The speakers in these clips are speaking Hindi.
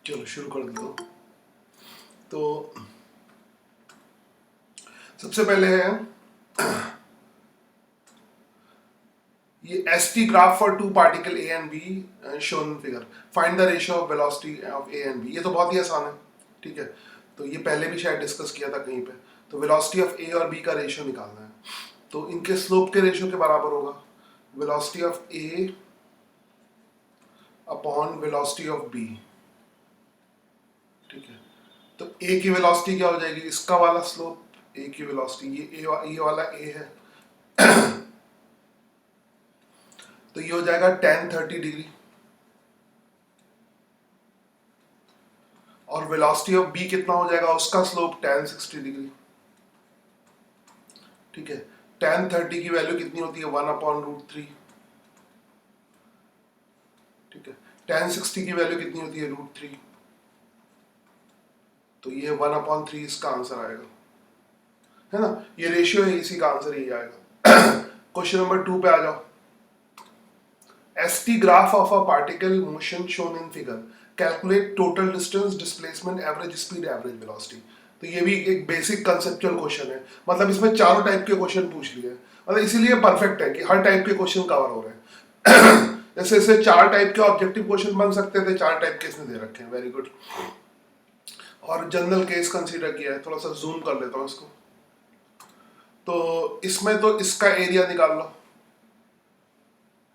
चलो शुरू कर दो। तो सबसे पहले है ये ST graph for two particle A and B shown figure. Find the ratio of velocity of A and B। ये तो बहुत ही आसान है, ठीक है। तो ये पहले भी शायद डिस्कस किया था कहीं पे। तो वेलोसिटी ऑफ A और B का रेशियो निकालना है। तो इनके स्लोप के रेशियो के बराबर होगा velocity of A upon velocity of B, ठीक है। तो A की वेलोसिटी क्या हो जाएगी, इसका वाला स्लोप, A की वेलोसिटी, ये वाला A है, तो ये हो जाएगा tan 30 डिग्री। और वेलोसिटी ऑफ B कितना हो जाएगा, उसका स्लोप tan 60 डिग्री, ठीक है। tan 30 की वैल्यू कितनी होती है, 1/√3, ठीक है। tan 60 की वैल्यू कितनी होती है, √3। तो ये 1/3 इसका आंसर आएगा, है ना। ये रेशियो है, इसी का आंसर यही आएगा। क्वेश्चन नंबर 2 पे आ जाओ। ST graph of a particle motion shown in figure. Calculate total distance, displacement, average speed, average velocity. तो ये भी एक बेसिक कंसेप्चुअल क्वेश्चन है। मतलब इसमें चारों टाइप के क्वेश्चन पूछ लिए, मतलब इसीलिए परफेक्ट है कि हर टाइप के क्वेश्चन कवर हो रहे हैं। जैसे इसे 4 टाइप के ऑब्जेक्टिव क्वेश्चन बन सकते थे, 4 टाइप के इसमें दे रखे हैं। Very good. और जनरल केस कंसीडर किया है। थोड़ा सा जूम कर लेता हूँ इसको। तो इसमें तो इसका एरिया निकाल लो,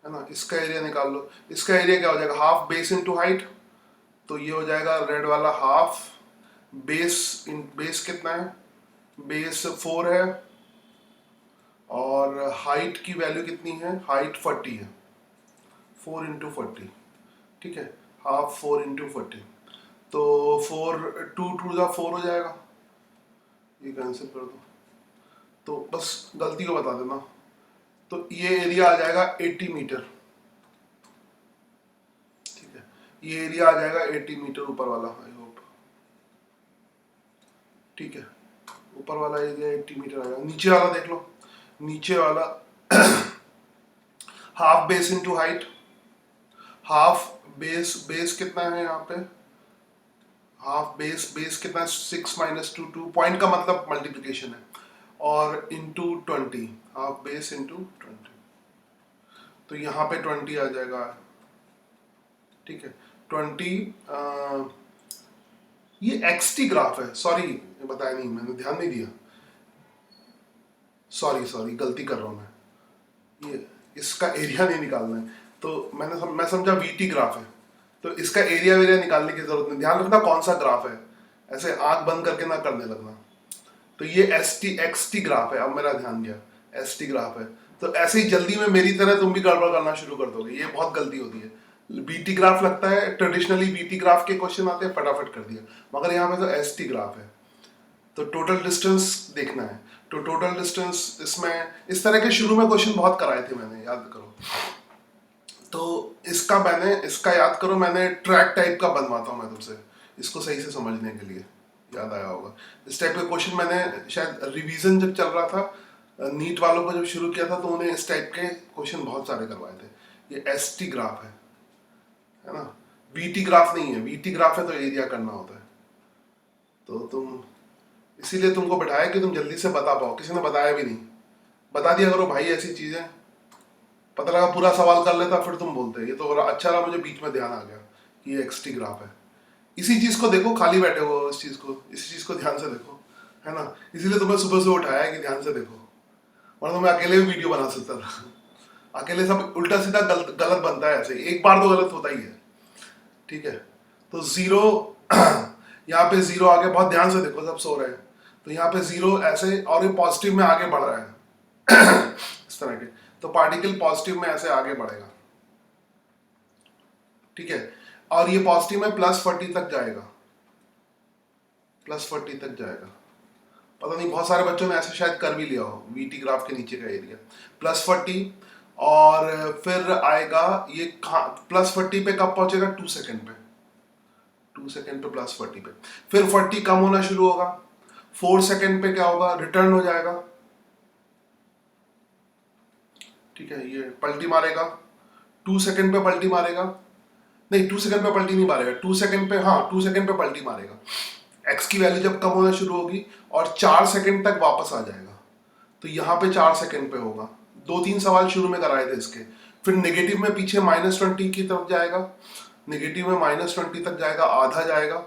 है ना। इसका एरिया निकाल लो। इसका एरिया क्या हो जाएगा, हाफ बेस इनटू हाइट। तो ये हो जाएगा रेड वाला हाफ बेस। इन बेस कितना है, बेस 4 है, और हाइट की वैल्यू कितनी है, हाइट 40 है, 4 इंटू 40, ठीक है। हाफ 4 इंटू 40, तो 4 2 2 जा 4 हो जाएगा। ये कैंसिल कर दो, तो बस गलती को बता देना। तो ये एरिया आ जाएगा 80 मीटर, ठीक है। ये एरिया आ जाएगा 80 मीटर ऊपर वाला, आई होप, ठीक है। ऊपर वाला एरिया 80 मीटर आएगा। नीचे वाला देख लो, नीचे वाला half base into height. Half base, base कितना है यहाँ पे, हाफ बेस, बेस कितना है 6 माइनस 2 2, पॉइंट का मतलब मल्टीप्लीकेशन है, और इंटू 20, हाफ बेस इंटू 20। तो यहाँ पे 20 आ जाएगा, ठीक है। 20 ये XT ग्राफ है, सॉरी बताया नहीं, मैंने ध्यान नहीं दिया, सॉरी गलती कर रहा हूँ मैं। ये इसका एरिया नहीं निकालना है, तो मैं समझा VT ग्राफ है। तो इसका एरिया वेरिया निकालने की जरूरत नहीं, ध्यान रखना कौन सा ग्राफ है, ऐसे आंख बंद करके ना करने लगना। तो ये XT ग्राफ है, अब मेरा ध्यान गया, ST ग्राफ है। तो ऐसे ही जल्दी में मेरी तरह तुम भी गड़बड़ करना शुरू कर दोगे, ये बहुत गलती होती है। BT ग्राफ लगता है, ट्रेडिशनली BT ग्राफ के क्वेश्चन आते हैं, फटाफट कर दिया, मगर यहाँ पे तो ST ग्राफ है। तो टोटल डिस्टेंस देखना है। तो टोटल डिस्टेंस इसमें इस तरह के शुरू में क्वेश्चन बहुत कराए थे मैंने, याद करो। तो इसका याद करो, मैंने ट्रैक टाइप का बनवाता हूँ मैं तुमसे, इसको सही से समझने के लिए, याद आया होगा। इस टाइप के क्वेश्चन मैंने शायद रिवीजन जब चल रहा था, नीट वालों को जब शुरू किया था, तो उन्हें इस टाइप के क्वेश्चन बहुत सारे करवाए थे। ये ST ग्राफ है ना, VT ग्राफ नहीं है। VT ग्राफ है तो एरिया करना होता है। तो तुम, इसीलिए तुमको बैठाया कि तुम जल्दी से बता पाओ, किसी ने बताया भी नहीं। बता दिया करो भाई ऐसी चीजें, पता लगा पूरा सवाल कर लेता फिर तुम बोलते। ये तो अच्छा रहा, मुझे बीच में ध्यान आ गया कि ये XT ग्राफ है। इसी चीज को देखो, खाली बैठे हो, इस चीज को ध्यान से देखो, है ना। इसीलिए तुम्हें सुबह से उठाया है कि ध्यान से देखो, वरना तो मैं अकेले भी वीडियो बना सकता था। अकेले सब उल्टा सीधा गलत बनता है, ऐसे एक बार तो गलत होता ही है, ठीक है। तो जीरो यहाँ पे जीरो आगे, बहुत ध्यान से देखो, सब सो रहे हैं। तो यहाँ पे जीरो ऐसे, और ये पॉजिटिव में आगे बढ़ रहा है इस तरह के। तो पार्टिकल पॉजिटिव में ऐसे आगे बढ़ेगा, ठीक है। और ये पॉजिटिव में +40 तक जाएगा, +40 तक जाएगा। पता नहीं, बहुत सारे बच्चों ने ऐसे शायद कर भी लिया हो, VT ग्राफ के नीचे का एरिया +40। और फिर आएगा ये +40 पे कब पहुंचेगा, 2 सेकंड पे, 2 सेकंड पे +40 पे। फिर 40 कम होना शुरू होगा, 4 सेकंड पे क्या होगा, रिटर्न हो जाएगा, ठीक है। ये पलटी मारेगा, 2 सेकंड पे पलटी मारेगा, नहीं 2 सेकंड पे पलटी नहीं मारेगा, 2 सेकंड पे, हाँ 2 सेकंड पे पलटी मारेगा। एक्स की वैल्यू जब कम होना शुरू होगी और 4 सेकंड तक वापस आ जाएगा, तो यहाँ पे 4 सेकंड पे होगा। 2-3 सवाल शुरू में कराए थे इसके। फिर नेगेटिव में पीछे -20 की तरफ जाएगा, नेगेटिव में -20 तक जाएगा, आधा जाएगा।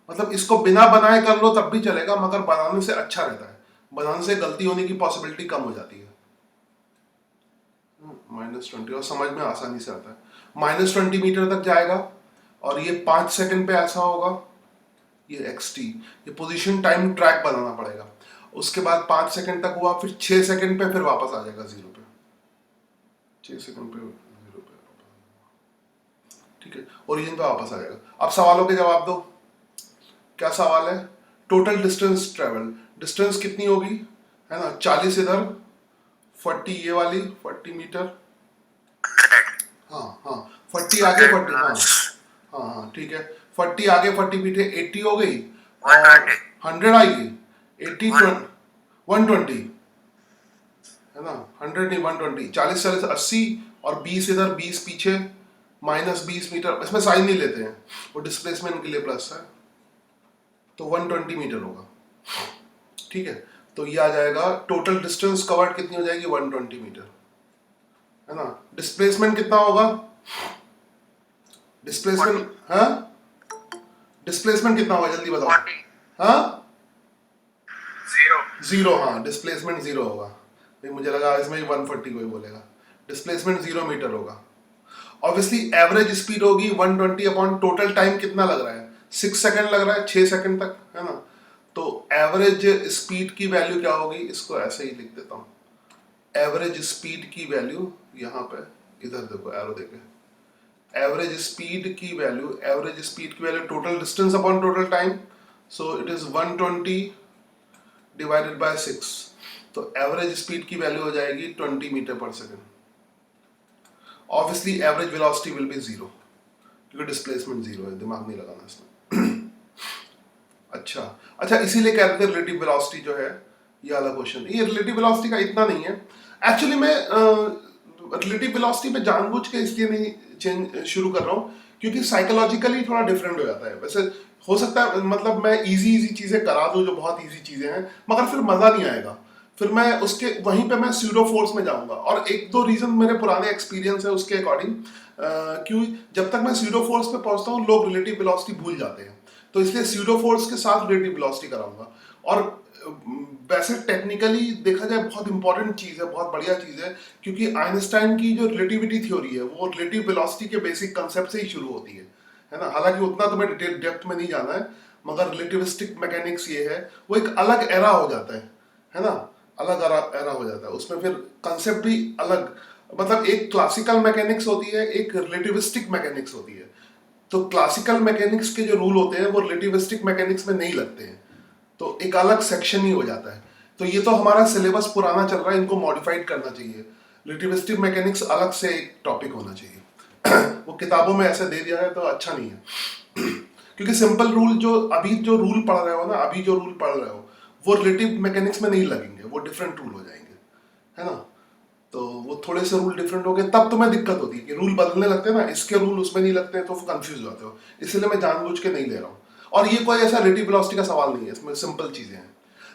मतलब इसको बिना बनाए कर लो तब भी चलेगा, मगर बनाने से अच्छा रहता है, बनाने से गलती होने की पॉसिबिलिटी कम हो जाती है। -20 और समझ में आसानी से आता है। -20 मीटर तक जाएगा और ये 5 सेकंड पे ऐसा होगा, ये एक्स टी, ये पोजीशन टाइम ट्रैक बनाना पड़ेगा। उसके बाद 5 सेकंड तक हुआ, फिर 6 सेकंड पे फिर वापस आ जाएगा 0 पे, 6 सेकंड पे 0 पे, ठीक है, ओरिजिन पे वापस आ जाएगा। अब सवालों के जवाब दो। क्या सवाल है? टोटल डिस्टेंस ट्रेवल, डिस्टेंस कितनी होगी, है ना, 40 इधर, 40 ये वाली 40 मीटर, हाँ हाँ 40 आगे 40, हाँ हाँ हाँ ठीक है, 40 आगे 40 पीछे 80 हो गई, और 100 आएगी, 80 120, है ना, 100 नहीं 120, 40 40 80 और 20 इधर 20 पीछे, -20 मीटर, इसमें साइन नहीं लेते हैं, वो डिस्प्लेसमेंट के लिए प्लस है, तो 120 मीटर होगा, ठीक है। तो ये आ जाएगा, टोटल डिस्टेंस कवर्ड कितनी हो जाएगी, 120 मीटर, है ना। डिस्प्लेसमेंट कितना होगा, डिस्प्लेसमेंट, हाँ डिस्प्लेसमेंट कितना होगा जल्दी बताओ, हाँ 0, हाँ डिस्प्लेसमेंट 0 होगा, नहीं मुझे लगा इसमें 140 कोई बोलेगा, डिस्प्लेसमेंट 0 मीटर होगा। ऑब्वियसली एवरेज स्पीड होगी 120 अपॉन टोटल टाइम कितना लग रहा है, 6 सेकंड लग रहा है, 6 सेकंड तक, है ना। तो एवरेज स्पीड की वैल्यू क्या होगी, इसको ऐसे ही लिख देता हूँ, एवरेज स्पीड की वैल्यू यहाँ पे, इधर देखो एरो देखे, एवरेज स्पीड की वैल्यू, एवरेज स्पीड की value total distance upon total time, so it is 120 divided by 6, तो एवरेज स्पीड की वैल्यू हो जाएगी 20 मीटर पर second. Obviously average velocity will be 0, क्योंकि डिस्प्लेसमेंट 0 है, दिमाग नहीं लगाना इसमें। अच्छा अच्छा, इसीलिए कहते हैं रिलेटिव वेलोसिटी जो है, ये वाला क्वेश्चन, ये रिलेटिव वेलोसिटी का इतना नहीं है एक्चुअली। मैं रिलेटिव वेलोसिटी पे जानबूझ के इसलिए नहीं चेंज शुरू कर रहा हूँ, क्योंकि साइकोलॉजिकली थोड़ा डिफरेंट हो जाता है। वैसे हो सकता है मतलब मैं इजी इजी चीज़ें करा दूँ जो बहुत इजी चीज़ें हैं, मगर फिर मज़ा नहीं आएगा, फिर मैं उसके वहीं पे मैं स्यूडो फोर्स में जाऊंगा। और एक दो रीजन मेरे पुराने एक्सपीरियंस है उसके अकॉर्डिंग, क्यों, जब तक मैं स्यूडो फोर्स पे पहुंचता हूँ लोग रिलेटिव वेलोसिटी भूल जाते हैं, तो इसलिए स्यूडो फोर्स के साथ रिलेटिव वेलोसिटी कराऊंगा। और वैसे टेक्निकली देखा जाए बहुत इंपॉर्टेंट चीज़ है, बहुत बढ़िया चीज़ है, क्योंकि आइंस्टाइन की जो रिलेटिविटी थ्योरी है वो रिलेटिव वेलोसिटी के बेसिक कंसेप्ट से ही शुरू होती है ना। हालांकि उतना तुम्हें डिटेल डेप्थ में नहीं जाना है, मगर रिलेटिविस्टिक मैकेनिक्स ये है, वो एक अलग एरा हो जाता है ना, अलग एरा हो जाता है, उसमें फिर कंसेप्ट भी अलग, मतलब एक क्लासिकल मैकेनिक्स होती है, एक रिलेटिविस्टिक मैकेनिक्स होती है। तो क्लासिकल मैकेनिक्स के जो रूल होते हैं वो रिलेटिविस्टिक मैकेनिक्स में नहीं लगते हैं, तो एक अलग सेक्शन ही हो जाता है। तो ये तो हमारा सिलेबस पुराना चल रहा है, इनको मॉडिफाइड करना चाहिए, रिलेटिविस्टिक मैकेनिक्स अलग से एक टॉपिक होना चाहिए। वो किताबों में ऐसे दे दिया है तो अच्छा नहीं है। क्योंकि सिंपल रूल जो रूल पढ़ रहे हो ना, अभी जो रूल पढ़ रहे हो वो रिलेटिव मैकेनिक्स में नहीं लगेंगे, वो डिफरेंट रूल हो जाएंगे, है ना। तो वो थोड़े से रूल डिफरेंट हो गए तब तुम्हें दिक्कत होती है कि रूल बदलने लगते हैं ना, इसके रूल उसमें नहीं लगते हैं, तो कंफ्यूज हो जाते हो। इसलिए मैं जानबूझ के नहीं ले रहा हूँ। और ये कोई ऐसा रिलेटिव वेलोसिटी का सवाल नहीं है, इसमें सिंपल चीजें हैं।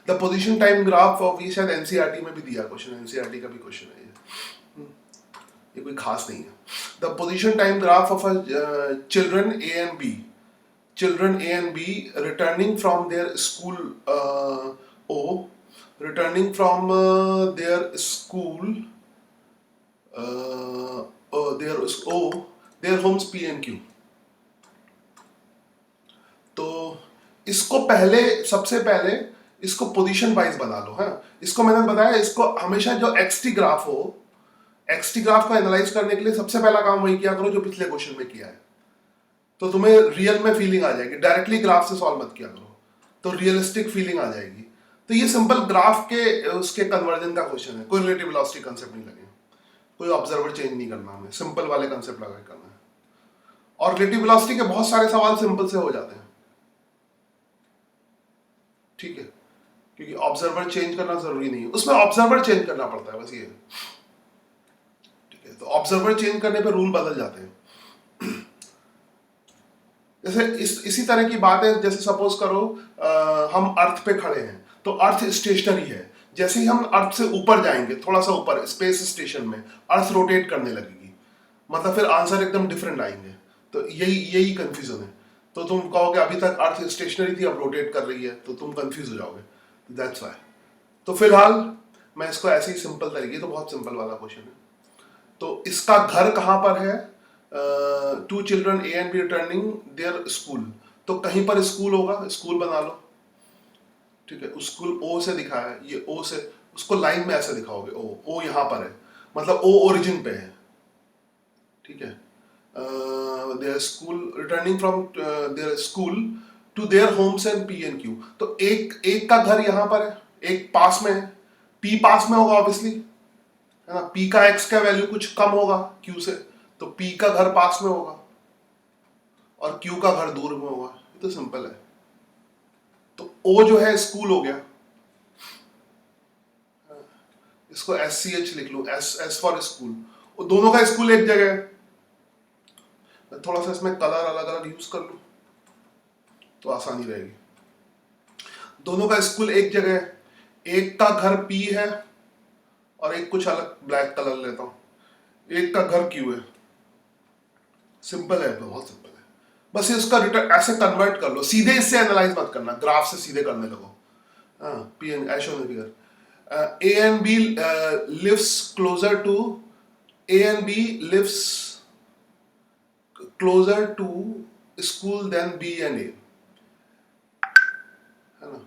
The position time graph of, ये शायद एनसीईआरटी में भी दिया क्वेश्चन, एनसीईआरटी का भी क्वेश्चन है ये कोई खास नहीं है। The position time graph of children A and B, children A and B returning from their school, O, returning from their school, their homes P and Q। तो इसको पहले, सबसे पहले इसको पोजीशन वाइज बना लो, है। इसको मैंने बताया, इसको हमेशा जो एक्सटी ग्राफ हो, एक्सटी ग्राफ को एनालाइज करने के लिए सबसे पहला काम वही किया करो जो पिछले क्वेश्चन में किया है, तो तुम्हें रियल में फीलिंग आ जाएगी। डायरेक्टली ग्राफ से सॉल्व मत किया करो, तो रियलिस्टिक फीलिंग आ जाएगी। तो ये सिंपल ग्राफ के उसके कन्वर्जन का क्वेश्चन है, कोई रिलेटिव वेलोसिटी कंसेप्ट नहीं लगे, कोई ऑब्जर्वर चेंज नहीं करना, हमें सिंपल वाले कंसेप्ट लगा करना है। और रिलेटिव वेलोसिटी के बहुत सारे सवाल सिंपल से हो जाते हैं, ठीक है, क्योंकि ऑब्जर्वर चेंज करना जरूरी नहीं है, उसमें ऑब्जर्वर चेंज करना पड़ता है बस ये। तो ऑब्जर्वर चेंज करने पे रूल बदल जाते हैं। जैसे इसी तरह की बात है, जैसे सपोज करो हम अर्थ पे खड़े हैं तो अर्थ स्टेशनरी है, जैसे ही हम अर्थ से ऊपर जाएंगे थोड़ा सा ऊपर स्पेस स्टेशन में अर्थ रोटेट करने लगेगी, मतलब फिर आंसर एकदम डिफरेंट आएंगे। तो यही यही कंफ्यूजन है। तो तुम कहोगे अभी तक अर्थ स्टेशनरी थी अब रोटेट कर रही है, तो तुम कंफ्यूज हो जाओगे, दैट्स वाई। तो फिलहाल मैं इसको ऐसे ही सिंपल तरीके, तो बहुत सिंपल वाला क्वेश्चन है। तो इसका घर कहाँ पर है? Two children A and B returning their school, तो कहीं पर स्कूल होगा, स्कूल बना लो, ठीक है। स्कूल ओ से दिखाया है, ये ओ से, उसको लाइन में ऐसे दिखाओगे, ओ यहाँ पर है, मतलब ओ ओरिजिन पे है, ठीक है। Their school returning from their school to their homes and P and Q, तो एक एक का घर यहाँ पर है, एक पास में है, पी पास में होगा ऑब्वियसली, है ना। पी का एक्स का वैल्यू कुछ कम होगा क्यू से, तो पी का घर पास में होगा और क्यू का घर दूर में होगा। ये तो सिंपल है। तो ओ जो है स्कूल हो गया, इसको एस सी एच लिख लो, एस एस फॉर स्कूल। और दोनों का स्कूल एक जगह है, मैं थोड़ा सा इसमें कलर अलग अलग यूज कर लूं तो आसानी रहेगी। दोनों का स्कूल एक जगह है, एक का घर पी है और एक कुछ अलग ब्लैक कलर लेता हूं, एक का घर क्यू है। सिंपल है, बहुत सिंपल है। बस इसका रिटर्न ऐसे कन्वर्ट कर लो, सीधे इससे एनालाइज मत करना, ग्राफ से सीधे करने लगो। हाँ, P N S on the figure, A and B lives closer to, A and B lives closer to school than B and A, है ना।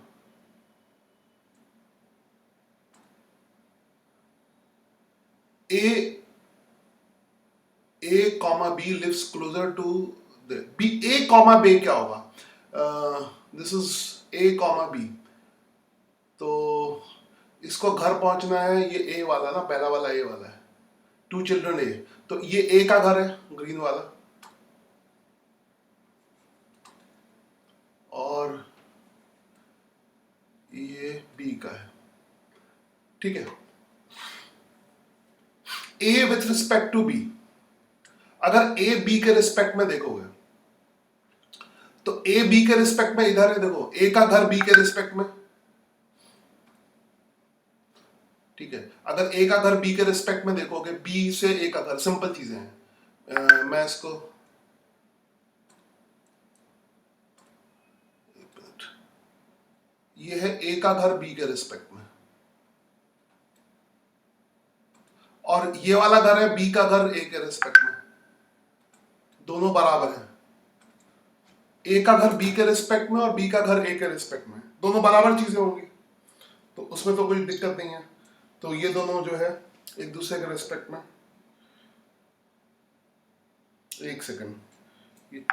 A comma B lives closer to B, A comma B क्या होगा? This is A comma B, तो इसको घर पहुंचना है, ये ए वाला ना, पहला वाला ए वाला है, टू चिल्ड्रन ए, तो ये ए का घर है ग्रीन वाला, और ये बी का है, ठीक है। ए विथ रिस्पेक्ट टू बी, अगर ए बी के रिस्पेक्ट में देखोगे तो ए बी के रिस्पेक्ट में इधर है, देखो ए का घर बी के रिस्पेक्ट में, ठीक है। अगर ए का घर बी के रिस्पेक्ट में देखोगे, बी से ए का घर, सिंपल चीजें हैं। मैं इसको एक मिनट, ये है ए का घर बी के रिस्पेक्ट में, और ये वाला घर है बी का घर ए के रिस्पेक्ट में, दोनों बराबर हैं। ए का घर बी के रिस्पेक्ट में और बी का घर ए के रिस्पेक्ट में, दोनों बराबर चीजें होंगी, तो उसमें तो कोई दिक्कत नहीं है। तो ये दोनों जो है एक दूसरे के रिस्पेक्ट में, एक सेकंड, ये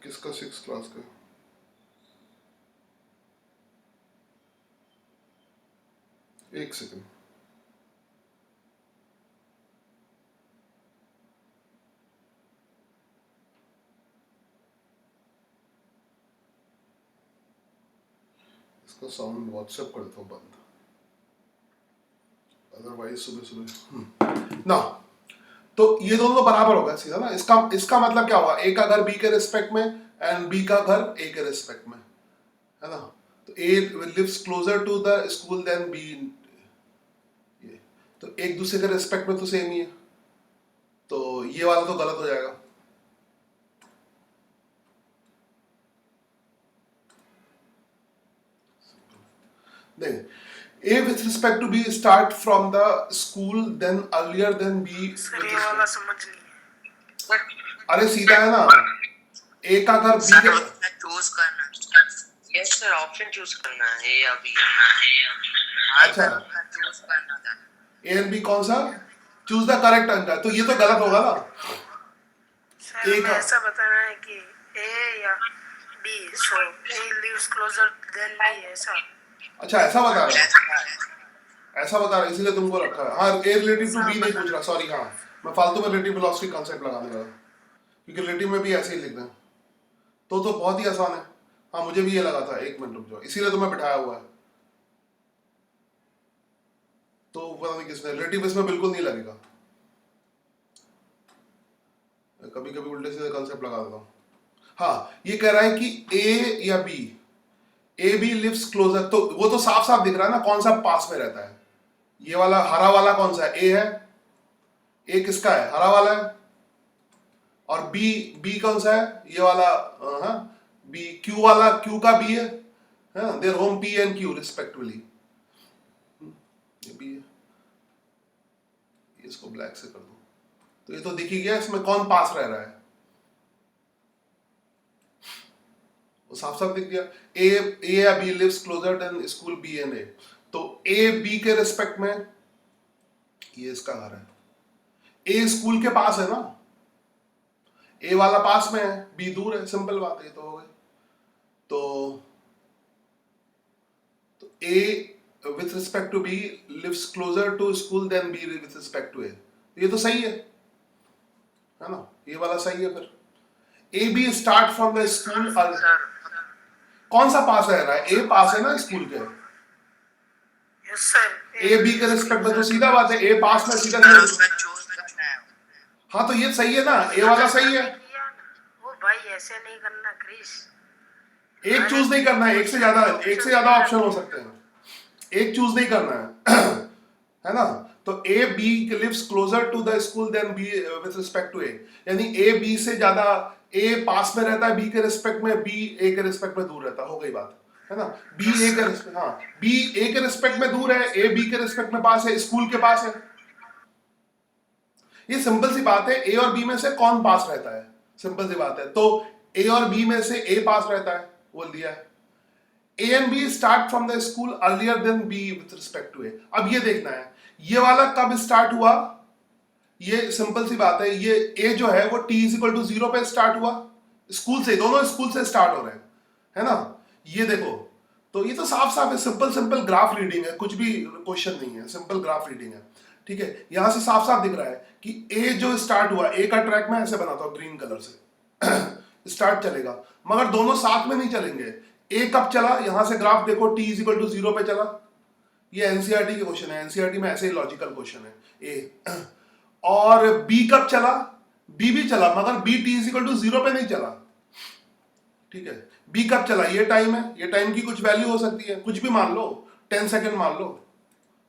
किसका 6th क्लास का? एक सेकंड, इसका साउंड व्हाट्सएप कर देता हूँ बंद, अदरवाइज सुबह सुबह ना। तो ये दोनों बराबर होगा सीधा ना, इसका इसका मतलब क्या होगा? ए का घर बी के रिस्पेक्ट में एंड बी का घर ए के रिस्पेक्ट में, है ना। तो A lives closer to the school than B, ये तो एक दूसरे के रिस्पेक्ट में तो सेम ही है, तो ये वाला तो गलत हो जाएगा। नहीं, A with respect to B start from the school then earlier than B with ये वाला समझ नहीं। अरे सीधा है ना, A का घर B के, चूज करना, यस सर, ऑप्शन चूज करना है ए या बी। अच्छा, चूज करना था, A and B कौन सा? चूज द करेक्ट आंसर, तो ये तो गलत होगा ना। सर हमें ऐसा बताना है कि ए या बी, सो ए लिव्स क्लोजर देन बी, ऐसा। अच्छा, ऐसा बता रहा है, ऐसा बता रहा है, इसीलिए तुमको रखा है। हाँ, ए रिलेटिव टू बी नहीं पूछ रहा, सॉरी। हाँ, मैं फालतू में रिलेटिव वेलोसिटी कॉन्सेप्ट लगाने लगा, क्योंकि रिलेटिव में भी ऐसे ही लिखना है, तो बहुत ही आसान है। हाँ, मुझे भी ये लगा था, एक मिनट रुक जाओ, इसीलिए तो मैं बिठाया हुआ है। तो पता नहीं किसने, रिलेटिव इसमें बिल्कुल नहीं लगेगा, कभी कभी उल्टे सीधे कंसेप्ट लगा देता हूँ। हाँ, ये कह रहा है कि ए या B, A B lives closer, तो वो तो साफ साफ दिख रहा है ना कौन सा पास में रहता है। ये वाला हरा वाला कौन सा है, ए है, ए किसका है, हरा वाला है। और बी, बी कौन सा है, ये वाला, हाँ बी, क्यू वाला, क्यू का बी है, their home P and Q respectively, ये बी है। इसको ब्लैक से कर दो, तो ये तो दिख ही गया इसमें कौन पास रह रहा है, वो साफ साफ दिख गया। ए या B lives closer than school B and A, तो ए बी के रिस्पेक्ट में, ये इसका घर है, ए स्कूल के पास है ना, ए वाला पास में है, बी दूर है, सिंपल बात है, तो हो गई। तो A with respect to B lives closer to school than B with respect to A, ये तो सही है ना, ये वाला सही है। फिर A B start from the school, कौन सा पास रह रहा है, ए पास है ना स्कूल के, यस सर, ए बी के रिस्पेक्ट में, तो सीधा बात है ए पास में सीधा, हाँ तो ये सही है ना, ए वाला सही है। वो भाई ऐसे नहीं करना क्रिस, एक चूज नहीं करना है, एक से ज्यादा ऑप्शन हो सकते हैं, एक चूज नहीं करना है है ना। तो A B lives closer to the school than B with respect to A, यानी ए बी से ज्यादा, ए पास में रहता है बी के रिस्पेक्ट में, बी ए के रिस्पेक्ट में दूर रहता है, हो गई बात है ना। बी ए के रिस्पेक्ट, हाँ बी ए के रिस्पेक्ट में दूर है, ए बी के रिस्पेक्ट में पास है, स्कूल के पास है। ये सिंपल सी बात है, ए और बी में से कौन पास रहता है, सिंपल सी बात है। तो ए और बी में से ए पास रहता है, वो दिया है। A and B start from the school earlier than B with respect to A. अब ये देखना है ये वाला कब स्टार्ट हुआ, ये सिंपल सी बात है, ये ए जो है वो टी इज इक्वल टू 0 पे स्टार्ट हुआ, स्कूल से, दोनों स्कूल से स्टार्ट हो रहे हैं, है ना। ये देखो, तो ये तो साफ साफ है, सिंपल ग्राफ रीडिंग है, कुछ भी क्वेश्चन नहीं है, सिंपल ग्राफ रीडिंग है, ठीक है। यहां से साफ साफ दिख रहा है कि ए जो स्टार्ट हुआ, ए का ट्रैक मैं ऐसे बनाता हूं ग्रीन कलर से स्टार्ट चलेगा, मगर दोनों साथ में नहीं चलेंगे। ए कब चला, यहां से ग्राफ देखो, टी इज इक्वल टू 0 पे चला, ये एनसीईआरटी के क्वेश्चन है, एनसीईआरटी में ऐसे ही लॉजिकल क्वेश्चन है। ए और बी कब चला, बी भी चला, मगर B T is equal to 0 पे नहीं चला, ठीक है। बी कब चला, ये टाइम है, ये टाइम की कुछ वैल्यू हो सकती है, कुछ भी मान लो, 10 सेकेंड मान लो,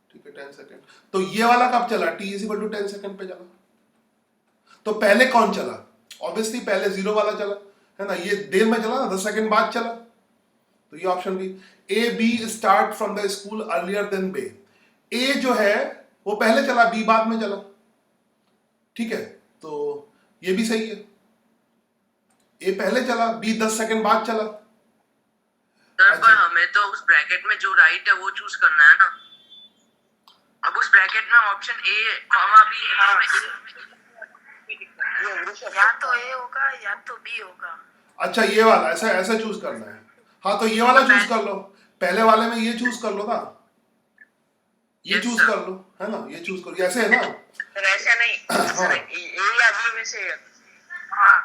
ठीक है 10 सेकेंड। तो ये वाला कब चला, T is equal to 10 second पे चला। तो पहले कौन चला, ऑब्वियसली पहले 0 वाला चला, है ना, ये देर में चला ना, 10 सेकेंड बाद चला, तो ये ऑप्शन भी। A B start from the school earlier than B, A जो है वो पहले चला, बी बाद में चला, ठीक है, तो ये भी सही है, ए पहले चला, बी 10 सेकेंड बाद चला। सर पर हमें तो उस ब्रैकेट में जो राइट है वो चूज करना है ना, अब उस ब्रैकेट में ऑप्शन ए कॉमा बी या तो ए होगा या तो बी होगा। अच्छा ये वाला ऐसा ऐसा चूज करना है, हाँ तो ये वाला चूज कर लो, पहले वाले में ये चूज कर लो ना, ये चूज कर लो, है ना, ये चूज करो, ऐसे है ना। सर ऐसा नहीं, सर ए या बी में से, हाँ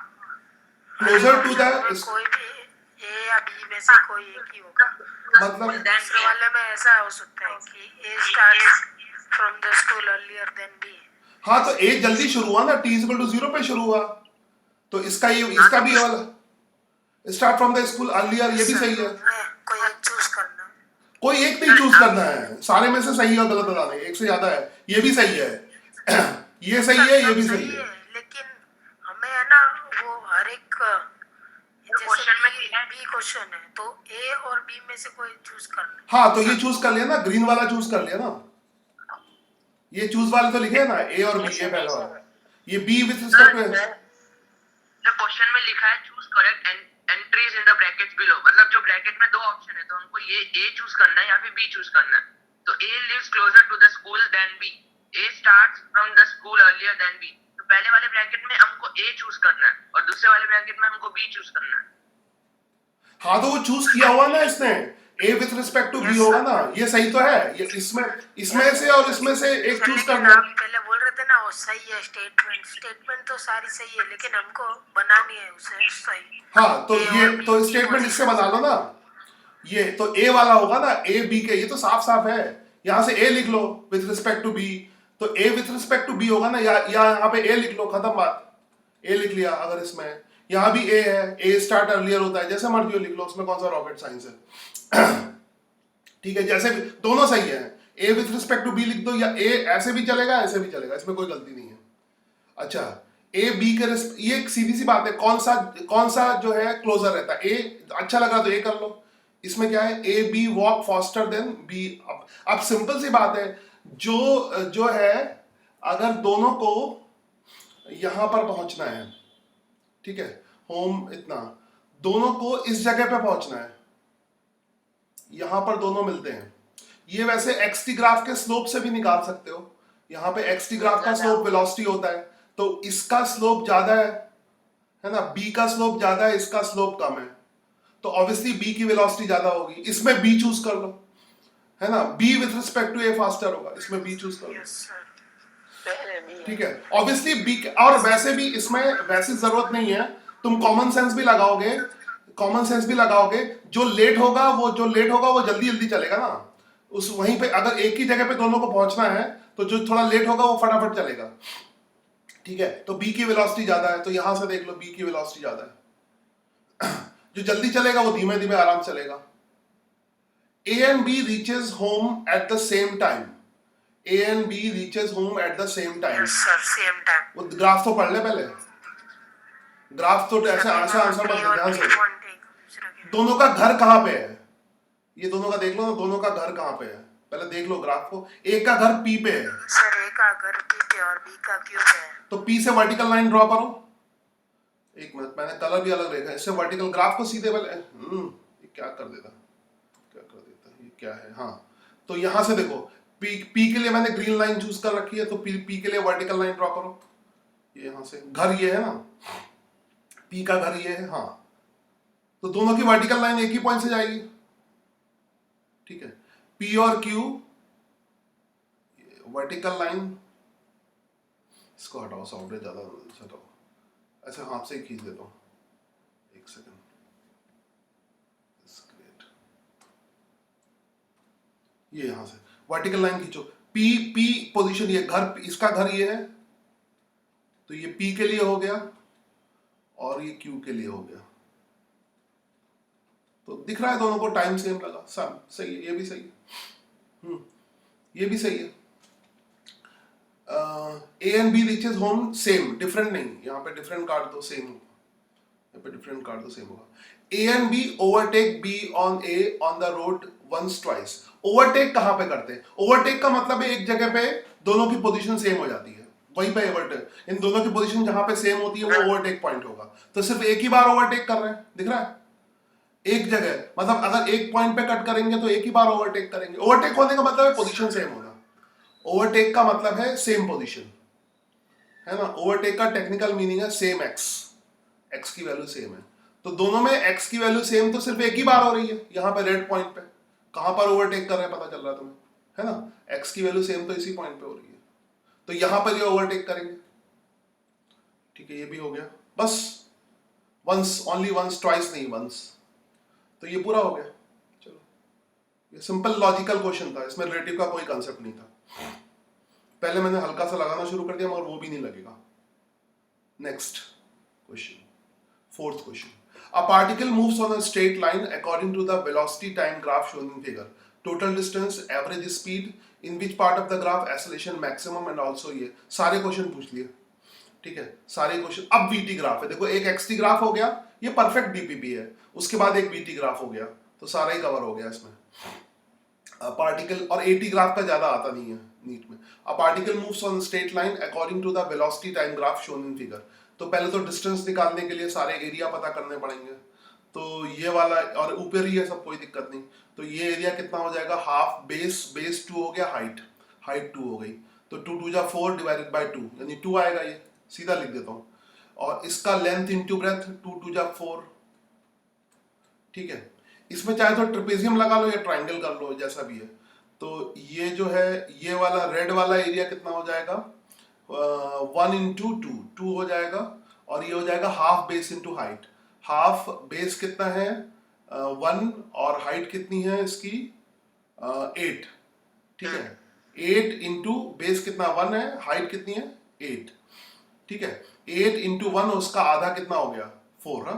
क्लोजर टू द, कोई भी ए या बी में से कोई एक ही होगा, मतलब दूसरे वाले में ऐसा हो सकता है कि A starts from the school earlier than B. हाँ तो ए जल्दी शुरू हुआ ना, टी इज इक्वल टू 0 पे शुरू हुआ, तो इसका ये, इसका भी ये वाला start from the school earlier, ये भी सही है। कोई एक चूज करना, कोई एक नहीं चूज करना है, सारे में से सही और गलत बताना है, एक से ज्यादा है, ये भी सही है ये सही है, ये भी सही है, लेकिन हमें है ना वो हर एक क्वेश्चन में बी क्वेश्चन है तो ए और बी में से कोई चूज करना। हाँ तो ये चूज कर लिया ना, ग्रीन वाला चूज कर लिया ना, ये चूज वाले तो लिखे है ना, ए और बी, ये पहला वाला, ये बी विथ रिस्पेक्ट में, क्वेश्चन में लिखा है choose correct entries in the brackets below, मतलब जो ब्रैकेट में दो ऑप्शन है तो हमको ये ए चूज करना है या फिर बी चूज करना है। तो A lives closer to the school than B, A starts from the school earlier than B, तो पहले वाले ब्रैकेट में हमको ए चूज करना है और दूसरे वाले ब्रैकेट में हमको बी चूज करना है। हाँ तो वो चूज किया हुआ ना इसने, ए विथ रिस्पेक्ट टू बी होगा ना, ये सही तो है, ये इसमें से और इसमें से एक चूज करना। आप पहले बोल रहे थे ना वो सही है, स्टेटमेंट तो सारी सही है लेकिन हमको बनानी है उसे सही। हाँ तो ये तो स्टेटमेंट इससे बना लो ना, ये तो ए वाला होगा ना, ए बी के, ये तो साफ साफ है यहां से ए लिख लो विथ रिस्पेक्ट टू बी, तो A with respect to B होगा ना, या यहाँ पे ए लिख लो, खत्म बात, ए लिख लिया। अगर इसमें यहां भी ए है, ए स्टार्ट अर्लियर होता है, जैसे मर्जी लिख लो, उसमें कौन सा रॉकेट साइंस है। ठीक है, जैसे भी दोनों सही है, ए विथ रिस्पेक्ट टू बी लिख दो, या ए ऐसे भी चलेगा ऐसे भी चलेगा, इसमें कोई गलती नहीं है। अच्छा, ए बी के ये एक सीधी सी बात है, कौन सा जो है क्लोजर रहता है, ए अच्छा लगा तो ए कर लो। इसमें क्या है, A B walk faster than B. अब सिंपल सी बात है, जो है अगर दोनों को यहां पर पहुंचना है, ठीक है, होम इतना, दोनों को इस जगह पे पहुंचना है, यहां पर दोनों मिलते हैं। ये वैसे एक्सटी ग्राफ के स्लोप से भी निकाल सकते हो, यहां पे एक्सटी ग्राफ का स्लोप वेलोसिटी होता है, तो इसका स्लोप ज्यादा है ना, बी का स्लोप ज्यादा है, इसका स्लोप कम है, तो ऑब्वियसली बी की वेलोसिटी ज्यादा होगी। इसमें बी चूज कर लो, है ना, B with respect to A faster होगा, इसमें बी चूज कर लो। Yes sir. ठीक है, ऑब्वियसली बी, और वैसे भी इसमें वैसी जरूरत नहीं है, तुम कॉमन सेंस भी लगाओगे, जो लेट होगा वो जल्दी जल्दी चलेगा ना, उस वहीं पे अगर एक ही जगह पे दोनों को पहुंचना है, तो जो थोड़ा लेट होगा वो फटाफट चलेगा। ठीक है, तो बी की वेलोसिटी ज्यादा है, तो यहां से देख लो बी की वेलोसिटी ज्यादा है। जो जल्दी चलेगा वो धीमे धीमे आराम चलेगा। A and B reaches home at the same time, A and B reaches home at the same time. Yes sir, same time. वो ग्राफ तो पढ़ ले पहले, ग्राफ तो ऐसे आंसर मत ध्यान से। दोनों का घर कहां पे है, ये दोनों का देख लो ना, दोनों का घर कहां पे है, पहले देख लो ग्राफ को। एक का घर पी पे है सर, ए का घर पी पे और बी का क्यू पे है, तो पी से वर्टिकल लाइन ड्रॉ करो। एक मिनट, मैंने कलर भी अलग रेखा, इससे वर्टिकल ग्राफ को सीधे वाले ये क्या कर देता, ये क्या है, हाँ, तो यहां से देखो पी के लिए मैंने ग्रीन लाइन चूज कर रखी है, तो पी के लिए वर्टिकल लाइन ड्रॉ करो। ये यहां से घर ये है ना, पी का घर ये है, हाँ, तो दोनों की वर्टिकल लाइन एक ही पॉइंट से जाएगी। ठीक है, पी और क्यू वर्टिकल लाइन, इसको हटाओ, साउंड ज्यादा हटाओ, ऐसे हाथ से ही खींच देता हूँ, एक सेकंड, ये यहां से वर्टिकल लाइन खींचो, पी पोजीशन, ये घर, इसका घर ये है, तो ये पी के लिए हो गया और ये क्यू के लिए हो गया, तो दिख रहा है दोनों को टाइम सेम लगा, सब सही है, ये भी सही है, ये भी सही है। A and B reaches home same, different नहीं, यहाँ पे डिफरेंट काट दो, सेम होगा, यहाँ पे डिफरेंट काट दो, सेम होगा। A and B overtake B on A on the road once twice. Overtake कहां पे करते हैं, ओवरटेक का मतलब है एक जगह पे दोनों की पोजीशन सेम हो जाती है, वहीं पे ओवरटेक, इन दोनों की पोजीशन जहां पे सेम होती है वो ओवरटेक पॉइंट होगा। तो सिर्फ एक ही बार ओवरटेक कर रहे हैं, दिख रहा है, एक जगह, मतलब अगर एक पॉइंट पे कट करेंगे तो एक ही बार ओवरटेक करेंगे। ओवरटेक होने का मतलब है पोजीशन सेम होना, ओवरटेक का मतलब है सेम पोजीशन, है ना। ओवरटेक का टेक्निकल मीनिंग है सेम एक्स की वैल्यू सेम है, तो दोनों में एक्स की वैल्यू सेम तो सिर्फ एक ही बार हो रही है, यहाँ पे रेड पॉइंट पे, कहां पर ओवरटेक कर रहे हैं पता चल रहा है तुम्हें, है ना, एक्स की वैल्यू सेम तो इसी पॉइंट पे हो रही है, तो यहां पर ये ओवरटेक करेंगे। ठीक है, ये भी हो गया, बस वंस, ओनली वंस, ट्वाइस नहीं, वंस, तो ये पूरा हो गया। चलो, ये सिंपल लॉजिकल क्वेश्चन था, इसमें रिलेटिव का कोई कंसेप्ट नहीं था, पहले मैंने हल्का सा लगाना शुरू कर दिया मगर वो भी नहीं लगेगा। Next question, fourth question, a particle moves on a straight line according to the velocity time graph shown in figure, total distance, average speed, in which part of the graph acceleration maximum and also ये सारे क्वेश्चन पूछ लिए। ठीक है, सारे क्वेश्चन। अब वीटी ग्राफ है, देखो एक एक्सटी ग्राफ हो गया, ये परफेक्ट डीपीपी है, उसके बाद एक वीटी ग्राफ हो गया, तो सारा ही कवर हो गया इसमें। पार्टिकल और एटी ग्राफ का ज्यादा आता नहीं है नीट में। A particle moves on straight line according to the velocity time graph shown in figure, तो पहले तो डिस्टेंस निकालने के लिए सारे एरिया पता करने पड़ेंगे, तो ये वाला और ऊपर ही है सब, कोई दिक्कत नहीं, तो ये एरिया कितना हो जाएगा, हाफ बेस 2 हो गया, हाइट 2 हो गई, तो 2 2 जा 4 डिवाइडेड बाय 2 यानी 2 आएगा, ये सीधा लिख देता हूँ, और इसका लेंथ इनटू ब्रेथ 2 2 जा 4। ठीक है, इसमें चाहे तो ट्रेपेजियम लगा लो या ट्राइंगल कर लो, जैसा भी है। तो ये जो है, ये वाला रेड वाला एरिया कितना हो जाएगा, 1 इंटू 2 हो जाएगा, और ये हो जाएगा half base into height. Half base कितना है 1, और हाइट कितनी है इसकी 8। ठीक है। 8 इंटू बेस कितना 1 है, हाइट कितनी है 8, ठीक है। 8 इंटू 1 उसका आधा कितना हो गया 4, हाँ।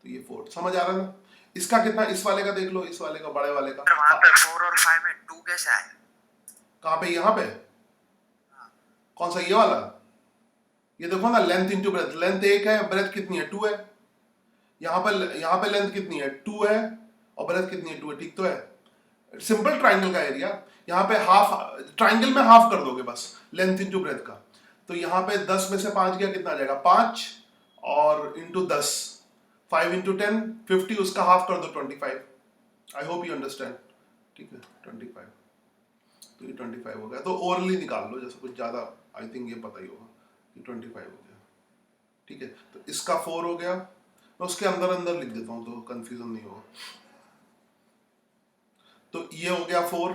तो ये 4 समझ आ रहा है ना। इसका कितना, इस वाले का देख लो, इस वाले का, बड़े वाले का। वहां पे 4 और 5 में 2 कैसे आया? कहाँ पे, यहाँ पे कौन सा, ये वाला, ये देखो ना, लेंथ इंटू ब्रेथ, लेंथ 1 है, ब्रेथ कितनी है 2 है। यहाँ पे लेंथ कितनी है 2 है और ब्रेथ कितनी है 2 है, ठीक तो है। सिंपल ट्राइंगल का एरिया, यहाँ पे हाफ, ट्राइंगल में हाफ कर दोगे बस लेंथ इंटू ब्रेथ का। तो यहाँ पे 10 में से 5 गया, कितना आ जाएगा 5 और इंटू 10, 5 इंटू 10 50, उसका हाफ कर दो 25। आई होप यू अंडरस्टैंड, ठीक है 25। तो ये 25 हो गया। तो ओरली निकाल लो, जैसे कुछ ज़्यादा आई थिंक ये पता ही होगा, ये 25 हो गया, ठीक है। तो इसका 4 हो गया, मैं उसके अंदर अंदर लिख देता हूँ तो कंफ्यूजन नहीं होगा। तो ये हो गया 4,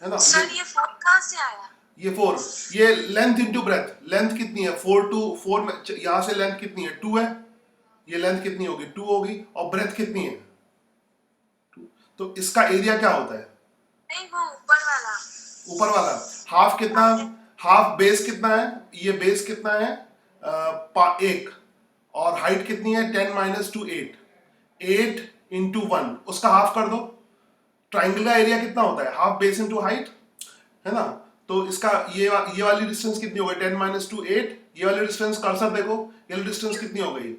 है ना। सर ये 4 कहाँ से आया? ये 4, ये लेंथ इंटू ब्रेथ, लेंथ कितनी है 4 टू 4 में, यहाँ से लेंथ कितनी है 2 है, ये लेंथ कितनी होगी 2 होगी, और ब्रेथ कितनी है 2। तो इसका एरिया क्या होता है, नहीं वो ऊपर वाला, ऊपर वाला हाफ कितना, हाफ बेस कितना है, ये बेस कितना है 1, और हाइट कितनी है 10 माइनस 2 8, 8 इंटू 1 उसका हाफ कर दो। ट्राइंगल का एरिया कितना होता है, हाफ बेस इंटू हाइट, है ना। तो इसका ये वाली डिस्टेंस कितनी हो गई 10 माइनस 2 8, ये वाली डिस्टेंस कर्सर देखो, ये वाली डिस्टेंस कितनी हो गई